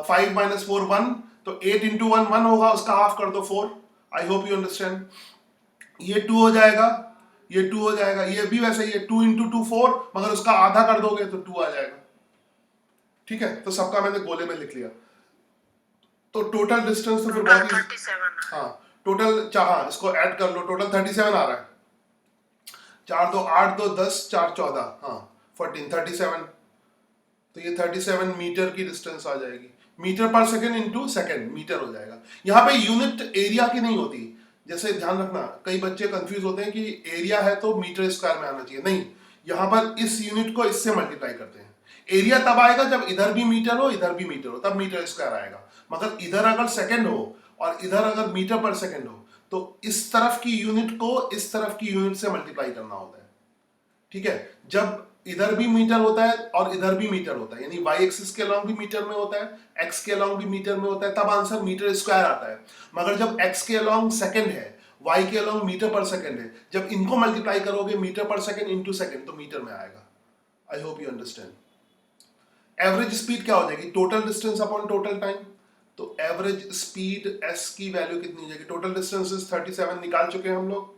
5 माइनस 4 1, तो 8 इंटू 1 1 होगा, उसका हाफ कर दो 4। I hope you understand. ये 2 हो जाएगा, ये 2 हो जाएगा, ये भी वैसे ही है 2 इंटू 2 4, मगर उसका आधा कर दोगे तो 2 आ जाएगा, ठीक है। तो सबका मैंने गोले में लिख लिया। तो टोटल डिस्टेंस तो फिर बहुत ही, 37। हाँ टोटल, हाँ इसको ऐड कर लो, टोटल 37 आ रहा है। 4 2 8 2 10 4 14, हाँ 14 37। तो ये 37 मीटर की डिस्टेंस आ जाएगी, metre per second into second, metre हो जाएगा। यहाँ पे यूनिट एरिया की नहीं होती, जैसे ध्यान रखना, कई बच्चे कंफ्यूज होते हैं कि एरिया है तो मीटर स्क्वायर में आना चाहिए, नहीं, यहाँ पर इस यूनिट को इससे मल्टीप्लाई करते हैं। एरिया तब आएगा जब इधर भी मीटर हो इधर भी मीटर हो, तब मीटर स्क्वायर आएगा। मगर इधर अगर सेकंड हो और इधर अगर मीटर पर सेकंड हो, तो इस तरफ की यूनिट को इस तरफ की यूनिट से मल्टीप्लाई करना होता है, ठीक है। जब इधर भी मीटर होता है और इधर भी मीटर होता है, यानी y एक्सिस के अलॉन्ग भी मीटर में होता है, x के अलॉन्ग भी मीटर में होता है, तब आंसर मीटर स्क्वायर आता है। मगर जब x के अलॉन्ग सेकंड है, y के अलॉन्ग मीटर पर सेकंड है, जब इनको मल्टीप्लाई करोगे metre per second into second, तो मीटर में आएगा। I hope you understand. Average speed क्या हो जाएगी, total distance upon total time. तो एवरेज स्पीड s की वैल्यू कितनी हो जाएगी, टोटल डिस्टेंस 37 निकाल चुके हैं हम लोग,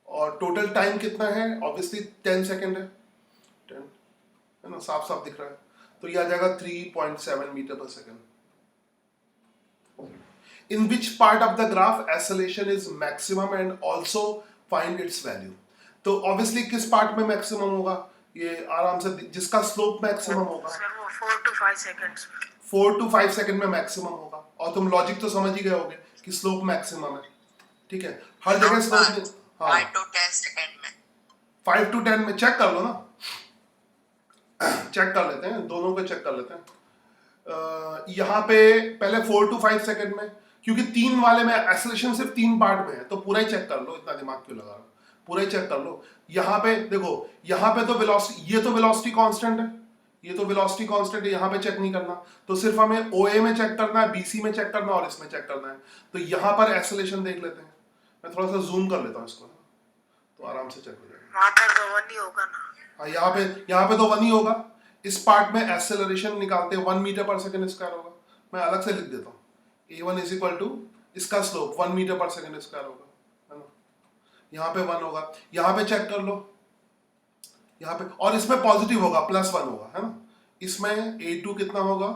और टोटल टाइम कितना है, ऑब्वियसली 10 सेकंड है, 10 है ना, साफ साफ दिख रहा है। तो ये आ जाएगा 3.7 metre per second. In which part of the graph acceleration is maximum and also find its value. तो ऑब्वियसली किस पार्ट में मैक्सिमम होगा, ये आराम से जिसका स्लोप मैक्सिमम होगा, सर वो 4 to 5 सेकंड्स में, 4 to 5 सेकंड में मैक्सिमम होगा। और तुम लॉजिक तो समझ ही गए होगे कि स्लोप मैक्सिमम है, ठीक है, हर जगह स्लोप, हाँ 5 to 10 सेकंड में, 5 to 10 में चेक कर लो ना, चेक कर लेते हैं, दोनों को चेक कर लेते हैं। यहाँ पे पहले 4 to 5 सेकंड में, क्योंकि 3 वाले में एक्सेलरेशन सिर्फ 3 पार्ट में है, तो पूरा ही चेक कर लो, इतना दिमाग क्यों लगा रहा हो, पूरा ही चेक कर लो। यहाँ पे देखो, यहाँ पे तो वेलोसिटी, ये तो वेलोसिटी कांस्टेंट है, ये तो वेलोसिटी कांस्टेंट है, यहाँ पे चेक नहीं करना, तो सिर्फ हमें OA में चेक करना है, BC में चेक करना है और इसमें चेक करना है। तो यहाँ पर एक्सेलरेशन देख लेते हैं, मैं थोड़ा सा जूम कर लेता हूँ इसको, तो आराम से चेक हो जाएगा। वहाँ पर तो 1 ही होगा ना। हाँ यहाँ पे तो 1 ही होगा। इस पार्ट में एक्सेलरेशन निकालते हैं 1 मीटर पर सेकंड स्क्वायर होगा, मैं अलग से लिख देता हूँ, A1 इज इक्वल टू इसका slope 1 metre per second square होगा, है ना। यहाँ पे 1 होगा, यहाँ पे चेक कर लो, यहाँ पे, और इसमें पॉजिटिव होगा, +1 होगा, है ना। इसमें A2 कितना होगा,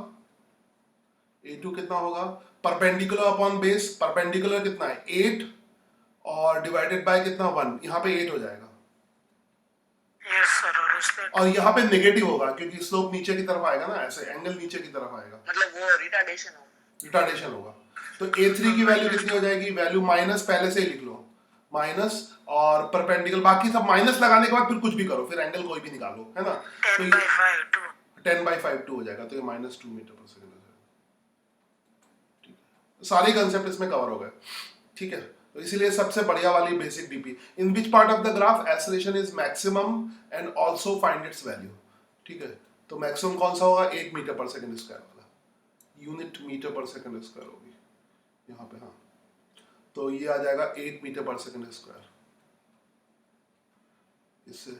A2 कितना होगा, परपेंडिकुलर अपॉन बेस, परपेंडिकुलर कितना है 8 और डिवाइडेड बाय कितना 1, यहाँ पे 8 हो जाएगा। यस सर, और उस पे और यहाँ पे नेगेटिव होगा क्योंकि स्लोप नीचे की तरफ आएगा ना, ऐसे एंगल नीचे की तरफ आएगा, मतलब वो रिटार्डेशन हो, रिटार्डेशन होगा। तो A3 की वैल्यू कितनी हो जाएगी, वैल्यू माइनस, पहले से ही लिख लो माइनस, और परपेंडिकुलर, बाकी सब माइनस लगाने के बाद फिर कुछ भी करो, फिर एंगल कोई भी निकालो, है ना। तो 10/5 2। 10/5 2 हो जाएगा, तो ये -2 मीटर पर सेकंड हो जाएगा, ठीक है। सारे कंसेप्ट इसमें कवर हो गए, ठीक है, तो इसीलिए सबसे बढ़िया वाली basic DP. In which part of the graph acceleration is maximum and also find its value. ठीक है, तो मैक्सिमम कौन सा होगा, 8 मीटर पर सेकंड स्क्वायर वाला, unit metre per second square होगी यहाँ पे। हाँ, तो ये आ जाएगा 8 मीटर पर सेकंड स्क्वायर इससे।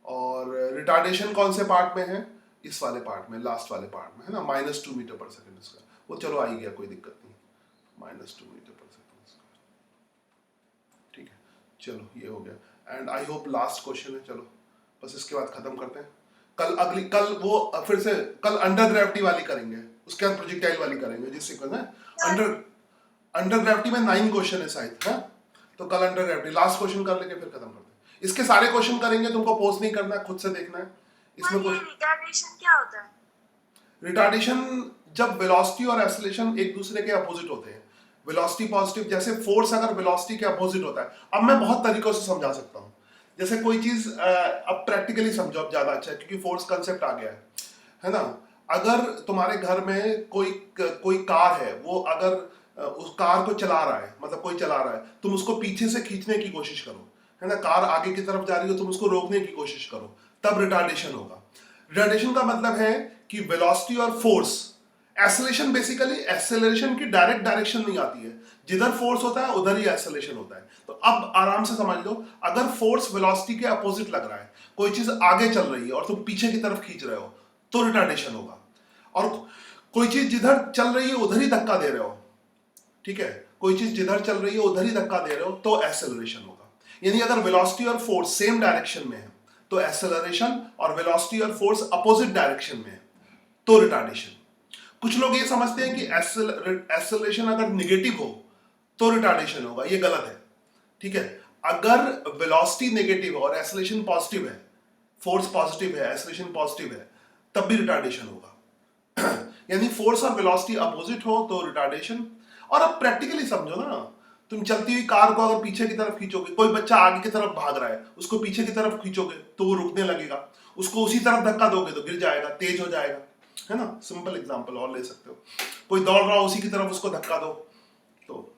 और रिटार्डेशन कौन से पार्ट में है, इस वाले पार्ट में, लास्ट वाले पार्ट में है ना, -2 मीटर पर सेकंड स्क्वायर। वो चलो आ ही गया, कोई दिक्कत नहीं, -2 मीटर पर सेकंड स्क्वायर। ठीक है, चलो ये हो गया। And I hope last question है, चलो बस इसके बाद खत्म करते हैं। कल वो फिर से कल अंडर ग्रेविटी वाली करेंगे, उसके बाद प्रोजेक्टाइल वाली करेंगे, जिस सीक्वेंस है अंडर ग्रेविटी में 9 क्वेश्चन है शायद, है। तो कल अंडर ग्रेविटी लास्ट क्वेश्चन कर लेके फिर खत्म करते हैं। इसके सारे क्वेश्चन करेंगे, तुमको पोस्ट नहीं करना है, खुद से देखना है। इसमें कुछ रिटार्डेशन क्या होता है? रिटार्डेशन जब वेलोसिटी और एक्सेलरेशन एक दूसरे के अपोजिट होते हैं, वेलोसिटी पॉजिटिव, जैसे फोर्स अगर वेलोसिटी के अपोजिट होता है। अब मैं बहुत तरीकों से समझा सकता हूँ, जैसे कोई चीज अब प्रैक्टिकली समझो, अब ज्यादा अच्छा है क्योंकि फोर्स कंसेप्ट आ गया है ना। अगर तुम्हारे घर में कोई कार है, वो अगर उस कार को चला रहा है, मतलब कोई चला रहा है, तुम उसको पीछे से खींचने की कोशिश करो, है ना, कार आगे की तरफ जा रही हो, तुम उसको रोकने की कोशिश करो, तब रिटार्डेशन होगा। रिटार्डेशन का मतलब है कि वेलोसिटी और फोर्स, एक्सेलरेशन बेसिकली एक्सेलरेशन की डायरेक्ट डायरेक्शन नहीं आती है, जिधर फोर्स होता है उधर ही एक्सेलरेशन होता है। तो अब आराम से समझ लो, अगर फोर्स वेलोसिटी के अपोजिट लग रहा है, कोई चीज आगे चल रही है और तुम पीछे की तरफ खींच रहे हो, तो रिटार्डेशन होगा। और कोई चीज जिधर चल रही है उधर ही धक्का दे रहे हो, ठीक है, कोई चीज जिधर चल रही है उधर ही धक्का दे रहे हो, तो एक्सेलरेशन होगा। यानी अगर वेलोसिटी और फोर्स सेम डायरेक्शन में है तो एक्सेलरेशन, और वेलोसिटी और फोर्स अपोजिट डायरेक्शन में है तो रिटार्डेशन। कुछ लोग ये समझते हैं कि एक्सेलरेशन अगर निगेटिव हो तो रिटार्डेशन होगा, ये गलत है। ठीक है, अगर वेलोसिटी नेगेटिव और एक्सेलरेशन पॉजिटिव है, फोर्स पॉजिटिव है, एक्सेलरेशन पॉजिटिव है, तब भी रिटार्डेशन होगा। यानी फोर्स और वेलोसिटी अपोजिट हो तो रिटार्डेशन। और अब प्रैक्टिकली समझो ना, तुम चलती हुई कार को अगर पीछे की तरफ खींचोगे, कोई बच्चा आगे की तरफ भाग रहा है, उसको पीछे की तरफ खींचोगे तो वो रुकने लगेगा, उसको उसी तरफ धक्का दोगे तो गिर जाएगा, तेज हो जाएगा, है ना। सिंपल एग्जांपल और ले सकते हो, कोई दौड़ रहा हो उसी की तरफ उसको धक्का दो, तो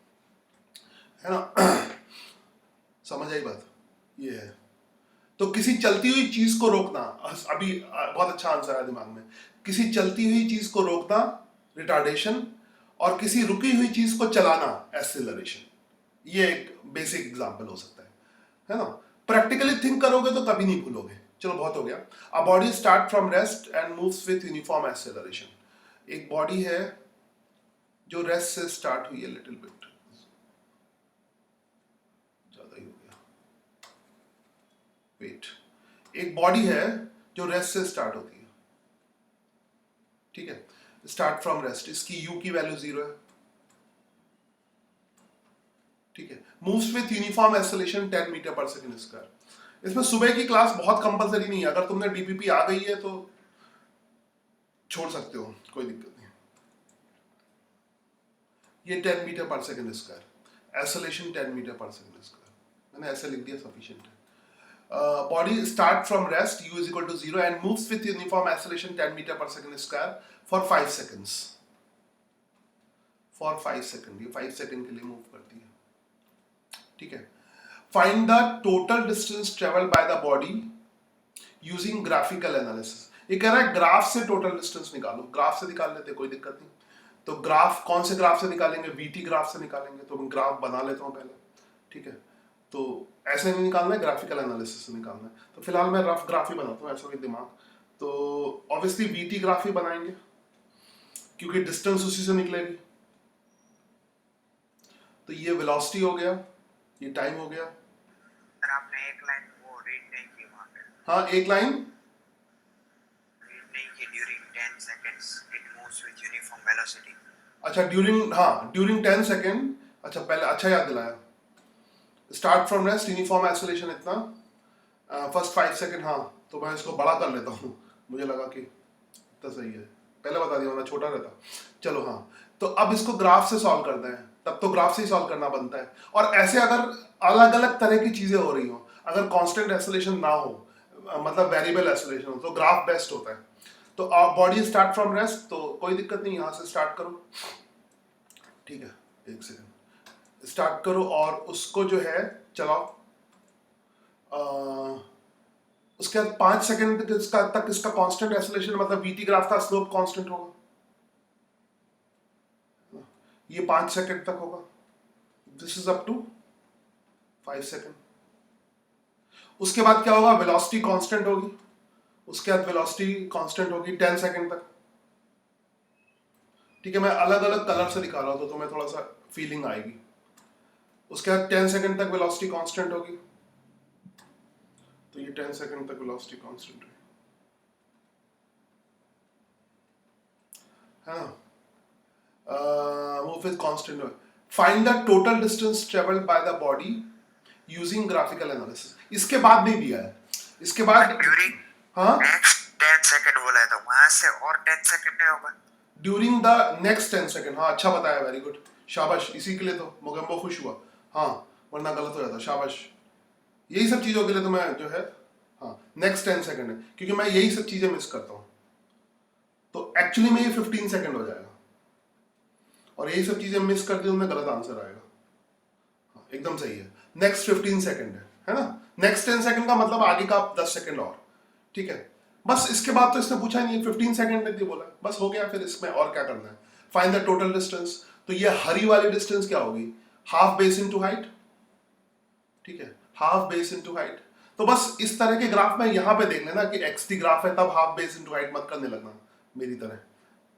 है ना। समझ आई बात, ये है। तो किसी चलती हुई चीज को रोकना, अभी बहुत अच्छा आंसर है दिमाग में, किसी चलती हुई चीज को रोकना रिटार्डेशन, और किसी रुकी हुई चीज को चलाना एक्सेलरेशन। ये एक बेसिक एग्जांपल हो सकता है ना। प्रैक्टिकली थिंक करोगे तो कभी नहीं भूलोगे। चलो बहुत हो गया। A body start from rest and moves with uniform acceleration. एक बॉडी है जो रेस्ट से स्टार्ट हुई है, लिटिल बिट ज्यादा ही हो गया, वेट। एक बॉडी है जो रेस्ट से स्टार्ट होती है, ठीक है, स्टार्ट फ्रॉम रेस्ट, इसकी यू की वैल्यू 0 है, ठीक है, moves with uniform acceleration 10 metre per second square. इसमें सुबह की क्लास बहुत कंपलसरी नहीं है, अगर तुमने डीपीपी आ गई है तो छोड़ सकते हो, कोई दिक्कत नहीं। ये 10 metre per second square, acceleration 10 metre per second square, मैंने ऐसे लिख दिया, सफिशिएंट है। Body start from rest, u is equal to 0 and moves with uniform acceleration 10 meter per second square for 5 seconds. For 5 seconds, ये 5 सेकंड के लिए मूव करती है, ठीक है। Find the total distance traveled by the body using graphical analysis. ये कह रहा है ग्राफ से टोटल डिस्टेंस निकालो, ग्राफ से निकाल लेते, कोई दिक्कत नहीं। तो ग्राफ कौन से ग्राफ से निकालेंगे, वीटी ग्राफ से निकालेंगे। तो मैं ग्राफ बना लेता हूँ पहले, ठीक है। तो ऐसे नहीं निकालना है, ग्राफिकल एनालिसिस से निकालना है। तो फिलहाल मैं रफ ग्राफ ही बनाता हूँ, ऐसा कोई दिमाग। तो ऑब्वियसली वीटी ग्राफ ही बनाएंगे क्योंकि डिस्टेंस उसी से निकलेगी। तो ये वेलोसिटी हो गया, ये टाइम हो गया। सर आपने एक लाइन वो रीड नहीं की वहाँ पे। हाँ, एक लाइन रीड नहीं की, during 10 seconds it moves with uniform velocity। अच्छा, ड्यूरिंग 10 सेकेंड। अच्छा, पहले अच्छा याद दिलाया। Start from rest, uniform acceleration इतना, फर्स्ट 5 सेकेंड। हाँ, तो मैं इसको बड़ा कर लेता हूँ, मुझे लगा कि इतना सही है, पहले बता दिया वरना छोटा रहता। चलो हाँ, तो अब इसको ग्राफ से सॉल्व करते हैं, तब तो ग्राफ से ही सॉल्व करना बनता है। और ऐसे अगर अलग अलग तरह की चीजें हो रही हो, अगर कांस्टेंट एक्सेलरेशन ना हो, मतलब वेरिएबल एक्सेलरेशन हो, तो ग्राफ बेस्ट होता है। तो बॉडी स्टार्ट फ्रॉम रेस्ट, तो कोई दिक्कत नहीं, यहाँ से स्टार्ट करो, ठीक है। एक सेकेंड, स्टार्ट करो और उसको जो है चलाओ। उसके बाद 5 सेकंड तक इसका कांस्टेंट एक्सेलरेशन मतलब वीटी ग्राफ का स्लोप कांस्टेंट होगा, ये 5 सेकंड तक होगा। This is up to 5 second. उसके बाद क्या होगा, वेलोसिटी कांस्टेंट होगी, उसके बाद वेलोसिटी कांस्टेंट होगी 10 सेकंड तक। ठीक है, मैं अलग अलग कलर से दिखा रहा हूं तो तुम्हें थोड़ा सा फीलिंग आएगी। उसके बाद 10 सेकंड तक वेलोसिटी कांस्टेंट होगी, तो ये 10 सेकंड तक वेलोसिटी कांस्टेंट है ना। Move with constant. Find the total distance travelled by the body using graphical analysis. इसके बाद नहीं दिया है, इसके बाद ड्यूरिंग हाँ नेक्स्ट 10 सेकंड बोला है तो वहां से और 10 सेकंड नहीं होगा। During the next 10 second. हाँ अच्छा बताया, वेरी गुड, शाबाश। इसी के लिए तो मोगेम्बो खुश हुआ, हाँ वरना गलत हो जाता। शाबाश, यही सब चीजों के लिए तो मैं जो है हाँ नेक्स्ट 10 सेकंड है, क्योंकि मैं यही सब चीजें मिस करता हूँ। तो एक्चुअली में ये 15 सेकंड हो जाएगा, और यही सब चीजें मिस कर दी उनमें गलत आंसर आएगा। हाँ, एकदम सही है, नेक्स्ट 15 सेकंड है ना। नेक्स्ट 10 सेकंड का मतलब आगे का 10 सेकंड और, ठीक है। बस इसके बाद तो इसने पूछा नहीं, 15 सेकंड तक बोला, बस हो गया। फिर इसमें और क्या करना है, फाइंड द टोटल डिस्टेंस। तो ये हरी वाली डिस्टेंस क्या होगी, हाफ बेस इनटू हाइट, ठीक है, हाफ बेस इनटू हाइट। तो बस इस तरह के ग्राफ में यहाँ पे देख लेना कि एक्स टी ग्राफ है, तब हाफ बेस इनटू हाइट मत करने लगना मेरी तरह,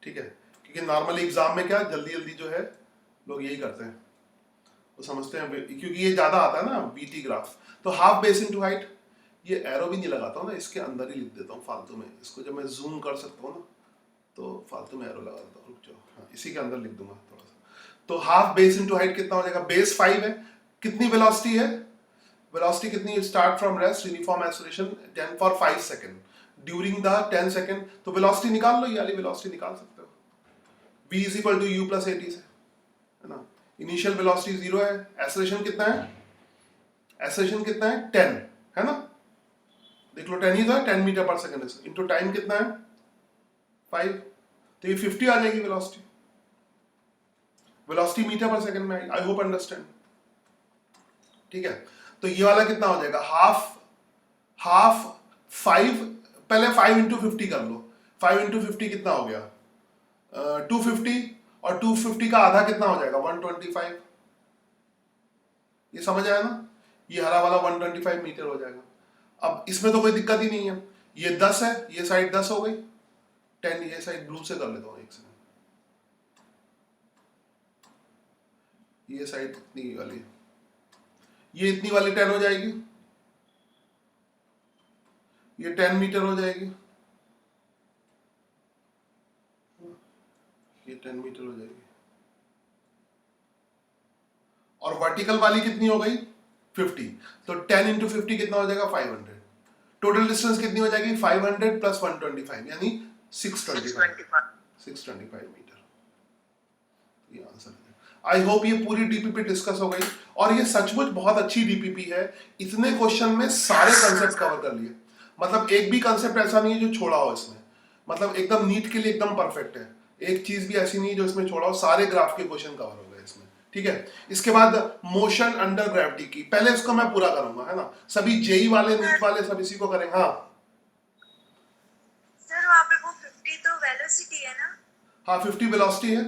ठीक है। क्योंकि नॉर्मली एग्जाम में क्या जल्दी जल्दी जो है लोग यही करते हैं, वो समझते हैं क्योंकि ये ज्यादा आता है ना वीटी ग्राफ। तो हाफ बेस इनटू हाइट, ये एरो भी नहीं लगाता हूँ ना, इसके अंदर ही लिख देता हूँ फालतू में। इसको जब मैं जूम कर सकता हूँ ना तो फालतू में एरो लगा देता हूँ, रुक जाओ, हाँ इसी के अंदर लिख दूंगा थोड़ा सा। तो हाफ बेस इनटू हाइट कितना हो जाएगा, बेस 5 है, कितनी वेलोसिटी है, वेलोसिटी कितनी, start from rest uniform acceleration 10 for 5 second during the 10 second. तो वेलोसिटी निकाल लो, ये वाली वेलोसिटी निकाल सकते हो, v is equal to u plus at से, है ना। इनिशियल वेलोसिटी 0 है, एक्सेलरेशन कितना है, एक्सेलरेशन कितना है 10 है ना, देख लो 10 ही तो है, 10 metre per second into time कितना है 5, तो ये 50 आ जाएगी velocity. Velocity metre per second में, आई होप अंडरस्टैंड, ठीक है। तो ये वाला कितना हो जाएगा, हाफ 5, पहले 5 इंटू 50 कर लो, 5 इंटू 50 कितना हो गया 250, और 250 का आधा कितना हो जाएगा 125। ये समझ आया ना, ये हरा वाला 125 मीटर हो जाएगा। अब इसमें तो कोई दिक्कत ही नहीं है, ये 10 है, ये साइड 10 हो गई, 10 ये साइड ब्लू से कर लेता हूँ एक सेकंड, ये साइड इतनी वाली, ये इतनी वाली 10 हो जाएगी, ये 10 मीटर हो जाएगी, ये 10 मीटर हो जाएगी, और वर्टिकल वाली कितनी हो गई 50। तो 10 इंटू 50 कितना हो जाएगा 500। टोटल डिस्टेंस कितनी हो जाएगी 500 प्लस 125 यानी 625 मीटर। ये आंसर है। आई होप ये पूरी डीपीपी डिस्कस हो गई, और ये सचमुच बहुत अच्छी डीपीपी है। इतने क्वेश्चन में सारे कंसेप्ट कवर कर लिए, मतलब एक भी कंसेप्ट ऐसा नहीं है जो छोड़ा हो इसमें, मतलब एकदम नीट के लिए एकदम परफेक्ट है। एक चीज भी ऐसी नहीं है जो इसमें छोड़ा हो, सारे ग्राफ के क्वेश्चन कवर हो गए इसमें, ठीक है। इसके बाद मोशन अंडर ग्रेविटी की, पहले इसको मैं पूरा करूंगा, है ना। सभी जेई वाले नीट वाले सब इसी को करेंगे। हाँ सर वहाँ पे वो 50 तो वेलोसिटी है ना, हाँ 50 वेलोसिटी है,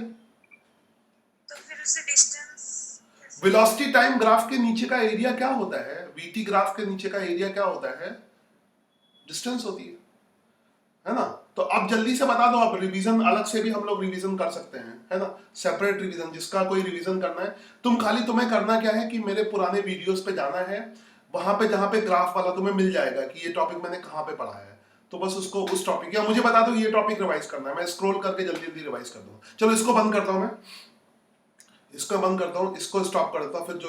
तो फिर उससे डिस्टेंस वेलोसिटी टाइम ग्राफ के नीचे का एरिया क्या होता है, वीटी ग्राफ के नीचे का एरिया क्या होता है, डिस्टेंस होती है ना। तो अब जल्दी से बता दो, आप रिवीजन अलग से भी हम लोग रिवीजन कर सकते हैं, है ना, सेपरेट रिवीजन, जिसका कोई रिवीजन करना है। तुम्हें करना क्या है कि मेरे पुराने वीडियोस पे जाना है, वहां पे जहां पे ग्राफ वाला तुम्हें मिल जाएगा कि ये टॉपिक मैंने कहाँ पे पढ़ा है, तो बस उसको उस टॉपिक, या मुझे बता दो ये टॉपिक रिवाइज करना है, मैं स्क्रॉल करके जल्दी जल्दी रिवाइज कर दूंगा। चलो इसको बंद करता हूँ, मैं इसको बंद करता हूँ, इसको स्टॉप कर देता हूँ, फिर जो